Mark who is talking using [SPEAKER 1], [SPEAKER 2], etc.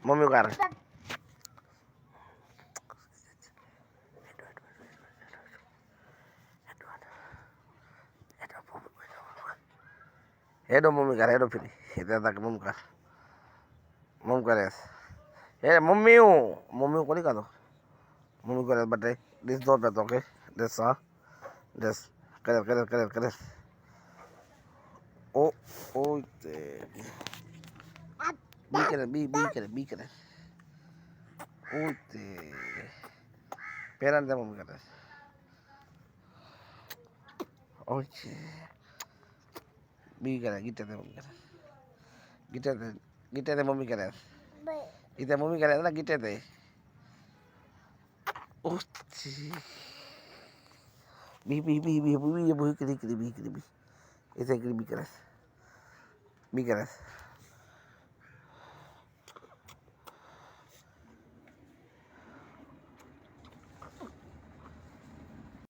[SPEAKER 1] mummy car હેડો mummy car હેડો ફરી ત્યાં તક મમ કરે હે મમ્મી કોની કાઢો મમ્મી કરે બટે ડિસ દો પે તો કે ડિસ હા ડિસ કરે ઓ ઓ બી કરે ઓ તે પેલા દે મમ્મી કરે ઓકે બી કરે ગીતે દે મમ્મી કરે ગીતે દે મમ્મી કરે ગીતે મમ્મી કરે ના ગીતે દે ઓછી બી કરે બી કરે